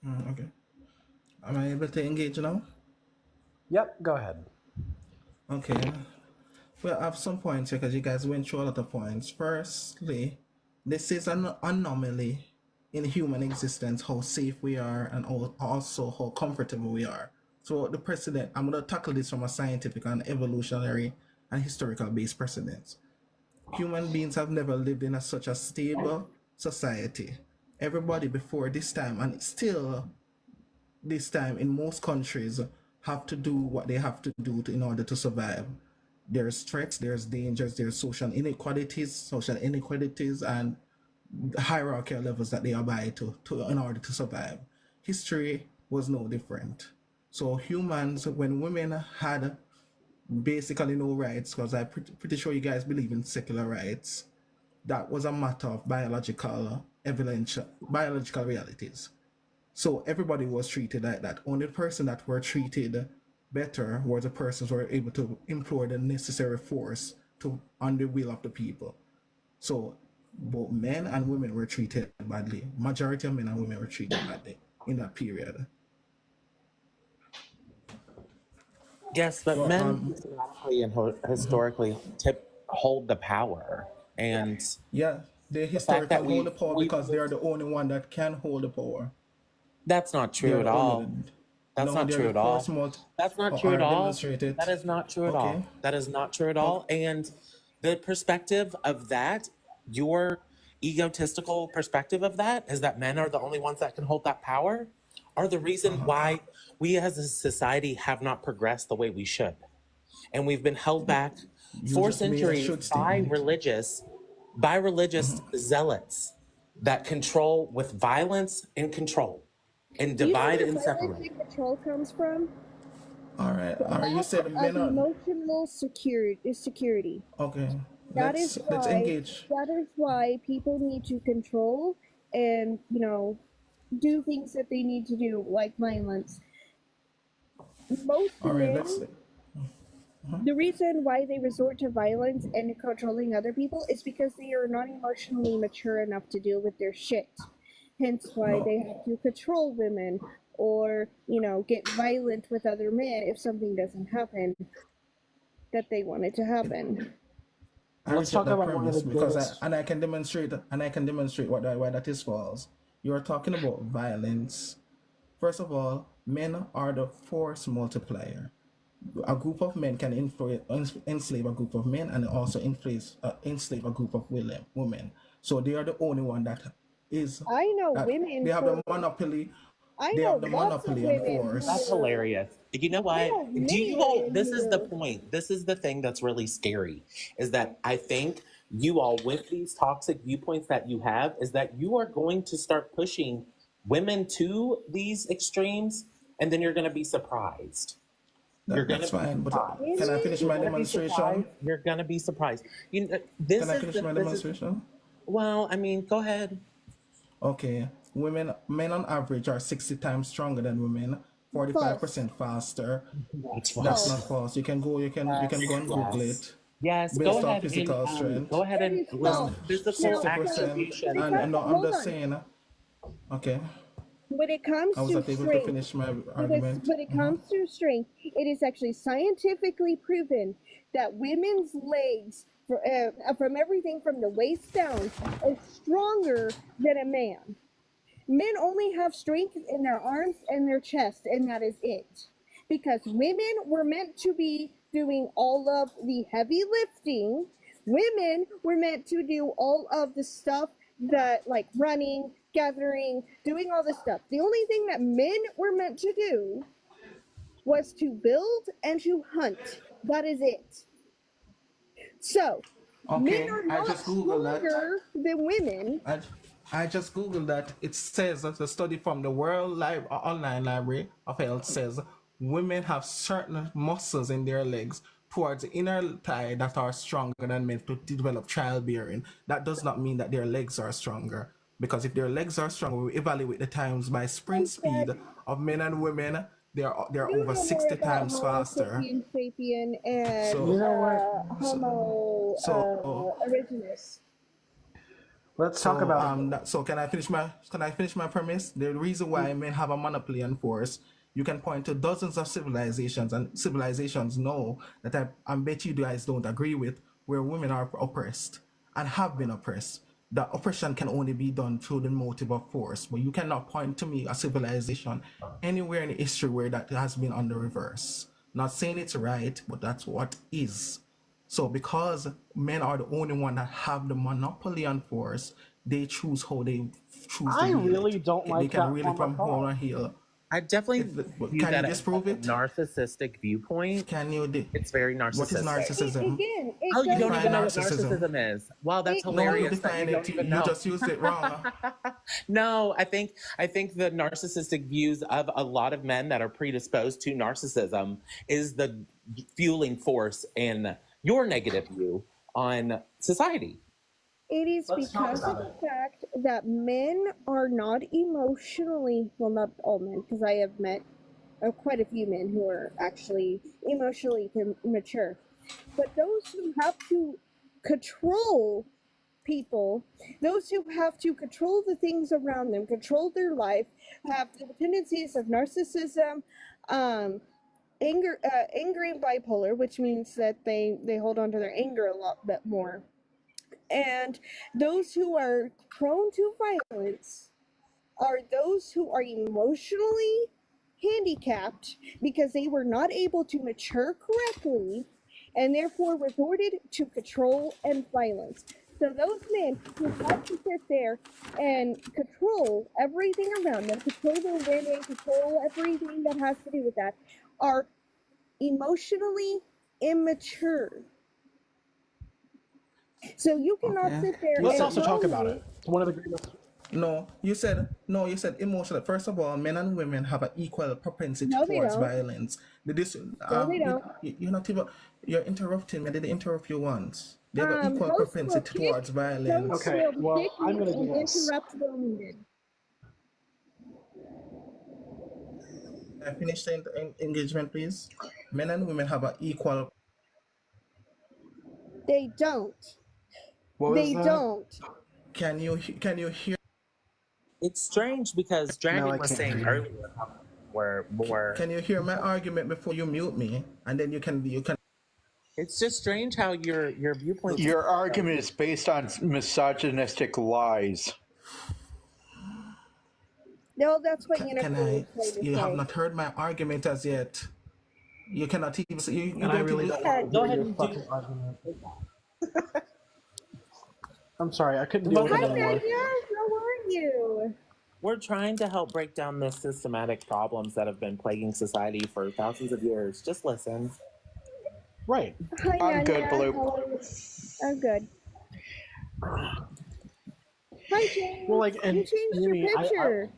Okay. Am I able to engage now? Yep, go ahead. Okay. Well, I have some points here because you guys went through a lot of points. Firstly, this is an anomaly in human existence, how safe we are and also how comfortable we are. So the precedent, I'm going to tackle this from a scientific and evolutionary and historical based precedents. Human beings have never lived in such a stable society. Everybody before this time, and still this time in most countries, have to do what they have to do in order to survive. There's threats, there's dangers, there's social inequalities, and hierarchical levels that they abide to in order to survive. History was no different. So humans, when women had basically no rights, because I'm pretty sure you guys believe in secular rights, that was a matter of biological evidence, biological realities. So everybody was treated like that. Only the person that were treated better were the persons who were able to employ the necessary force to on the will of the people. So both men and women were treated badly. Majority of men and women were treated badly in that period. Yes, but Well, men systematically and historically hold the power, and yeah, they the fact that historically hold the power we've because they are the only one that can hold the power. that's not They true are at the only. all. That's No, not they are true the at first all. multi. That's not Oh, true all at right, all. demonstrate it. That is not true at Okay. all. That is not true at Okay. all. And the perspective of that, your egotistical perspective of that, is that men are the only ones that can hold that power, are the reason why we as a society have not progressed the way we should. And we've been held back You for just made a centuries should statement. by religious zealots that control with violence and control and Do you know divide where and violence separate. and control comes from? All right. The All right. You lack said of men are emotional security. okay. That is Let's why engage. people need to control and, do things that they need to do, like violence. Most All right. Let's. men, the reason why they resort to violence and controlling other people is because they are not emotionally mature enough to deal with their shit. Hence why No. they have to control women or, get violent with other men if something doesn't happen that they want it to happen. I Let's reject talk that about one of the premise because biggest. I can demonstrate why that is false. You are talking about violence. First of all, men are the force multiplier. A group of men can enslave a group of men and also enslave a group of women. So they are the only one that is I know that women they have for the monopoly. I They know have the lots of monopoly on women who That's force. were hilarious. You know I what? know Do many you all, women this who is the were point. This is the thing that's really scary is that I think you all, with these toxic viewpoints that you have, is that you are going to start pushing women to these extremes, and then you're going to be surprised. You're going That's to be fine. But can surprised. I women. finish You're my going to be demonstration? surprised. You're going to be surprised. Can I finish my This is, demonstration? well, I mean, go ahead. Okay. Men on average are 60 times stronger than women, False. 45% faster. That's That's false. not False. false. You can Yes, go and Google yes. it Yes, go based on ahead and physical go strength ahead That and is list and false. physical Now, 60%. when attribution. it And comes, no, I'm hold just on. saying, okay, When it I comes was to not able to strength, finish my because argument. when it comes to strength, it is actually scientifically proven that women's legs, from everything from the waist down, are stronger than a man. Men only have strength in their arms and their chest, and that is it. Because women were meant to be doing all of the heavy lifting. Women were meant to do all of the stuff that, like running, gathering, doing all this stuff. The only thing that men were meant to do was to build and to hunt. That is it. So, men Okay, are I not just Googled that. stronger than women. I, I just Googled that. It says that the study from the World Online Library of Health says women have certain muscles in their legs towards the inner thigh that are stronger than men to develop childbearing. That does not mean that their legs are stronger. Because if their legs are stronger, we evaluate the times by sprint I speed said of men and women. They're you over know more 60 about times Homo faster. sapiens sapien and So, You know what? so, Homo so originus. Let's talk about. So can I finish my premise? The reason why men have a monopoly on force, you can point to dozens of civilizations, and civilizations know that I bet you guys don't agree with, where women are oppressed and have been oppressed. The oppression can only be done through the motive of force, but you cannot point to me a civilization anywhere in history where that has been on the reverse. Not saying it's right, but that's what is. So because men are the only one that have the monopoly on force, they choose how they choose to I wield really it. don't They like can that really form of from home thought. and heel. I definitely view Can you that as disprove a it? narcissistic viewpoint. Can you? It's very What is narcissistic. narcissism? Again, it Oh, you don't goes even Define know what back. narcissism. narcissism is. Wow, that's It No, you hilarious goes. that you define don't it. even You know. just used it wrong. No, I think the narcissistic views of a lot of men that are predisposed to narcissism is the fueling force in your negative view on society. It is Let's talk because of about the it. fact that men are not emotionally, well, not all men, because I have met quite a few men who are actually emotionally mature. But those who have to control people, those who have to control the things around them, control their life, have the tendencies of narcissism, um, angry and bipolar, which means that they hold on to their anger a lot bit more. And those who are prone to violence are those who are emotionally handicapped because they were not able to mature correctly and therefore resorted to control and violence. So those men who have to sit there and control everything around them, control their women, control everything that has to do with that, are emotionally immature. So you cannot Okay. sit there You Let's and said also tell talk about me. it. One of the greatest. no. You said emotional. First of all, men and women have an equal propensity No, they towards don't. violence. No, they don't. You're not even. You're interrupting me. I didn't interrupt you once. They have an equal Hosts will propensity pick. towards Hosts violence. Okay, will well, pick I'm me going to do and this. interrupt when needed. I finished the engagement, please. Men and women have an equal. They don't. What was They that? don't. Can you hear? It's strange because No, Dragon I was can't saying hear you. earlier how we're more. Can you hear my argument before you mute me? And then you can. It's just strange how your viewpoints. Your argument is based on misogynistic lies. No, that's what Can Unicorn was I? trying to You have say. not heard my argument as yet. You cannot even. You And I don't really even. don't want to Go hear ahead your and fucking do. argument. I'm sorry, I couldn't deal Well, with it Hi, anymore. Nadia. How are you? we're trying to help break down the systematic problems that have been plaguing society for thousands of years. Just listen. Right. Hi, I'm good, Nadia. Blue. How are you? I'm good. Hi, James. Well, like, You and changed your Amy, picture.